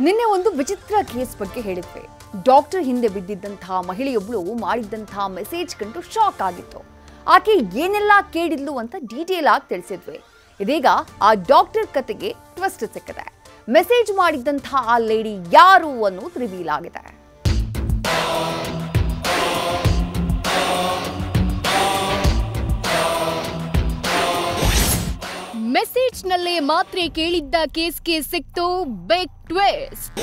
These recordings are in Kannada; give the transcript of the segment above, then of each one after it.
ನಿನ್ನೆ ಒಂದು ವಿಚಿತ್ರ ಕೇಸ್ ಬಗ್ಗೆ ಹೇಳಿದ್ವಿ. ಡಾಕ್ಟರ್ ಹಿಂದೆ ಬಿದ್ದಿದ್ದಂತಹ ಮಹಿಳೆಯೊಬ್ಬಳು ಮಾಡಿದ್ದಂತಹ ಮೆಸೇಜ್ ಕಂಡು ಶಾಕ್ ಆಗಿತ್ತು. ಆಕೆ ಏನೆಲ್ಲ ಕೇಳಿದ್ಲು ಅಂತ ಡೀಟೇಲ್ ಆಗಿ ತಿಳಿಸಿದ್ವಿ. ಇದೀಗ ಆ ಡಾಕ್ಟರ್ ಕತೆಗೆ ಟ್ವಿಸ್ಟ್ ಸಿಕ್ಕಿದೆ. ಮೆಸೇಜ್ ಮಾಡಿದ್ದಂತಹ ಆ ಲೇಡಿ ಯಾರು ಅನ್ನೋದು ರಿವೀಲ್ ಆಗಿದೆ. ಮೆಸೇಜ್ ನಲ್ಲೇ ಮಾತ್ರೆ ಕೇಳಿದ್ದ ಕೇಸ್ಗೆ ಸಿಕ್ತು ಬಿಗ್ ಟ್ವಿಸ್ಟ್.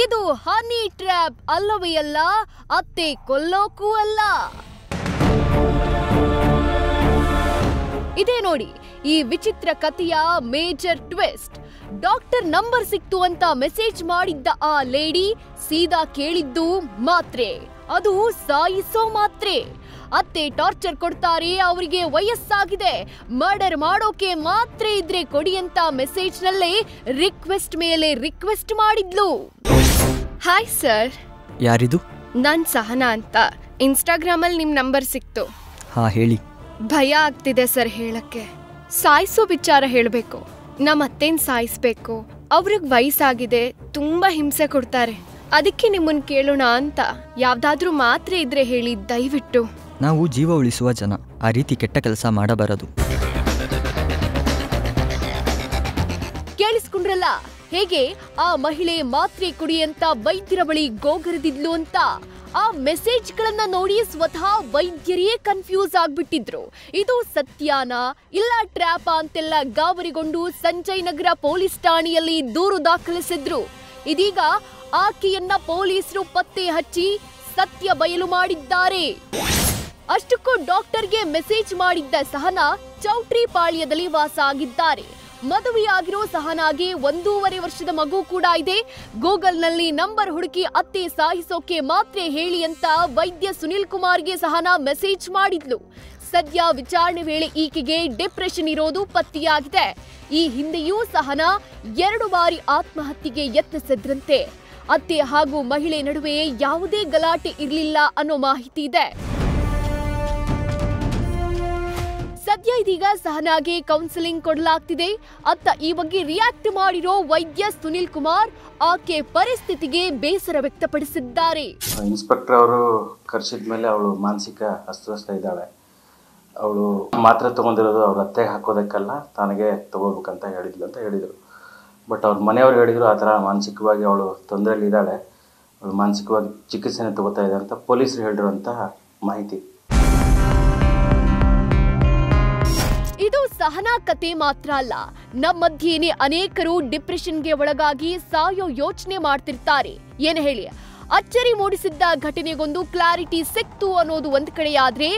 ಇದು ಹನಿ ಟ್ರ್ಯಾಪ್ ಅಲ್ಲವೇ ಅಲ್ಲ, ಅತ್ತೆ ಕೊಲ್ಲೋಕೂ ಅಲ್ಲ. ಇದೇ ನೋಡಿ ಈ ವಿಚಿತ್ರ ಕಥೆಯ ಮೇಜರ್ ಟ್ವಿಸ್ಟ್. ಡಾಕ್ಟರ್ ನಂಬರ್ ಸಿಕ್ತು ಅಂತ ಮೆಸೇಜ್ ಮಾಡಿದ್ದ ಆ ಲೇಡಿ ಸೀದಾ ಕೇಳಿದ್ದು ಮಾತ್ರೆ, ಅದು ಸಾಯಿಸೋ ಮಾತ್ರೆ. ಅತ್ತೆ ಟಾರ್ಚರ್ ಕೊಡ್ತಾರೆ, ಅವರಿಗೆ ವಯಸ್ಸಾಗಿದೆ, ಮರ್ಡರ್ ಮಾಡೋಕೆ ಮಾತ್ರೆ ಇದ್ರೆ ಕೊಡಿ ಅಂತ ಮೆಸೇಜ್ ನಲ್ಲೇ ರಿಕ್ವೆಸ್ಟ್ ಮೇಲೆ ರಿಕ್ವೆಸ್ಟ್ ಮಾಡಿದ್ಲು. Hi sir. ಯಾರಿದು? ನಾನ್ ಸಹನಾ ಅಂತ. ಇನ್ಸ್ಟಾಗ್ರಾಮ್ ಅಲ್ಲಿ ನಿಮ್ ನಂಬರ್ ಸಿಕ್ತು. ಹಾ ಹೇಳಿ. ಭಯ ಆಗ್ತಿದೆ ಸರ್ ಹೇಳಕ್ಕೆ. ಸಾಯಿಸೋ ವಿಚಾರ ಹೇಳ್ಬೇಕು. ನಮ್ಮ ಅತ್ತೆನ್ ಸಾಯಿಸ್ಬೇಕು, ಅವ್ರಿಗೆ ವಯಸ್ಸಾಗಿದೆ, ತುಂಬಾ ಹಿಂಸೆ ಕೊಡ್ತಾರೆ. ಅದಕ್ಕೆ ನಿಮ್ಮನ್ ಕೇಳೋಣ ಅಂತ. ಯಾವ್ದಾದ್ರೂ ಮಾತ್ರೆ ಇದ್ರೆ ಹೇಳಿ ದಯವಿಟ್ಟು. ನಾವು ಜೀವ ಉಳಿಸುವ ಜನ, ಆ ರೀತಿ ಕೆಟ್ಟ ಕೆಲಸ ಮಾಡಬಾರದು. ಕೇಳಿಸ್ಕೊಂಡ್ರಲ್ಲ ಹೇಗೆ ಆ ಮಹಿಳೆ ಮಾತ್ರೆ ಕುಡಿ ಅಂತ ವೈದ್ಯರ ಬಳಿ ಗೋಗರೆದಿದ್ಲು ಅಂತ. ಆ ಮೆಸೇಜ್ಗಳನ್ನ ನೋಡಿ ಸ್ವತಃ ವೈದ್ಯರೇ ಕನ್ಫ್ಯೂಸ್ ಆಗ್ಬಿಟ್ಟಿದ್ರು. ಇದು ಸತ್ಯಾನಾ ಇಲ್ಲ ಟ್ರ್ಯಾಪ ಅಂತೆಲ್ಲ ಗಾಬರಿಗೊಂಡು ಸಂಜಯ್ ನಗರ ಪೊಲೀಸ್ ಠಾಣೆಯಲ್ಲಿ ದೂರು ದಾಖಲಿಸಿದ್ರು. ಇದೀಗ ಆಕೆಯನ್ನ ಪೊಲೀಸರು ಪತ್ತೆ ಹಚ್ಚಿ ಸತ್ಯ ಬಯಲು ಮಾಡಿದ್ದಾರೆ. ಅಷ್ಟಕ್ಕೂ ಡಾಕ್ಟರ್ಗೆ ಮೆಸೇಜ್ ಮಾಡಿದ್ದ ಸಹನಾ ಚೌಟ್ರಿ ಪಾಳ್ಯದಲ್ಲಿ ವಾಸ ಆಗಿದ್ದಾರೆ. ಮದುವೆಯಾಗಿರೋ ಸಹನಾಗೆ 1.5 ವರ್ಷದ ಮಗು ಕೂಡ ಇದೆ. ಗೂಗಲ್ನಲ್ಲಿ ನಂಬರ್ ಹುಡುಕಿ ಅತ್ತೆ ಸಾಯಿಸೋಕೆ ಮಾತ್ರೆ ಹೇಳಿ ಅಂತ ವೈದ್ಯ ಸುನಿಲ್ ಕುಮಾರ್ಗೆ ಸಹನಾ ಮೆಸೇಜ್ ಮಾಡಿದ್ಲು. ಸದ್ಯ ವಿಚಾರಣೆ ವೇಳೆ ಈಕೆಗೆ ಡಿಪ್ರೆಷನ್ ಇರೋದು ಪತ್ತೆಯಾಗಿದೆ. ಈ ಹಿಂದೆಯೂ ಸಹನಾ 2 ಬಾರಿ ಆತ್ಮಹತ್ಯೆಗೆ ಯತ್ನಿಸಿದ್ರಂತೆ. ಅತ್ತೆ ಹಾಗೂ ಮಹಿಳೆ ನಡುವೆ ಯಾವುದೇ ಗಲಾಟೆ ಇರಲಿಲ್ಲ ಅನ್ನೋ ಮಾಹಿತಿ ಇದೆ. ಸದ್ಯ ಇದೀಗ ಸಹನಾಗೆ ಕೌನ್ಸಿಲಿಂಗ್ ಕೊಡಲಾಗ್ತಿದೆ. ಅತ್ತ ಈ ಬಗ್ಗೆ ರಿಯಾಕ್ಟ್ ಮಾಡಿರೋ ವೈದ್ಯ ಸುನಿಲ್ ಕುಮಾರ್ ಆಕೆ ಪರಿಸ್ಥಿತಿಗೆ ಬೇಸರ ವ್ಯಕ್ತಪಡಿಸಿದ್ದಾರೆ. ಇನ್ಸ್ಪೆಕ್ಟರ್ ಅವರು ಕರ್ಸಿದ ಮೇಲೆ ಅವಳು ಮಾನಸಿಕ ಅಸ್ವಸ್ಥ ಇದ್ದಾಳೆ. ಅವಳು ಮಾತ್ರೆ ತಗೊಂಡಿರೋದು ಅವ್ರ ಅತ್ತೆಗೆ ಹಾಕೋದಕ್ಕಲ್ಲ, ತನಗೆ ತಗೋಬೇಕಂತ ಹೇಳಿದ್ಲು ಅಂತ ಹೇಳಿದರು. ಬಟ್ ಅವ್ರ ಮನೆಯವ್ರು ಹೇಳಿದ್ರು ಆ ಥರ ಮಾನಸಿಕವಾಗಿ ಅವಳು ತೊಂದರೆಯಲ್ಲಿ ಇದ್ದಾಳೆ, ಅವಳು ಮಾನಸಿಕವಾಗಿ ಚಿಕಿತ್ಸೆನ ತಗೋತಾ ಇದೆ ಅಂತ ಪೊಲೀಸರು ಹೇಳಿರುವಂತಹ ಮಾಹಿತಿ. ಇದು ಸಹನಾ ಕತೆ ಮಾತ್ರ ಅಲ್ಲ, ನಮ್ಮ ಮಧ್ಯೆನೇ ಅನೇಕರು ಡಿಪ್ರೆಷನ್ಗೆ ಒಳಗಾಗಿ ಸಾಯೋ ಯೋಚನೆ ಮಾಡ್ತಿರ್ತಾರೆ. ಏನ್ ಹೇಳಿ, ಅಚ್ಚರಿ ಮೂಡಿಸಿದ್ದ ಘಟನೆಗೊಂದು ಕ್ಲಾರಿಟಿ ಸಿಕ್ತು ಅನ್ನೋದು ಒಂದ್ ಕಡೆಯಾದ್ರೆ,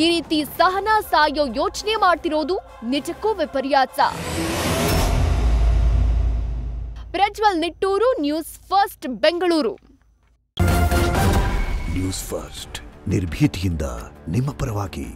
ಈ ರೀತಿ ಸಹನಾ ಸಾಯೋ ಯೋಚನೆ ಮಾಡ್ತಿರೋದು ನಿಜಕ್ಕೂ ವಿಪರ್ಯಾಸ. Prajwal Nittur, news first, Bengaluru. News first ನಿರ್ಭೀತಿಯಿಂದ ನಿಮ್ಮ ಪರವಾಗಿ.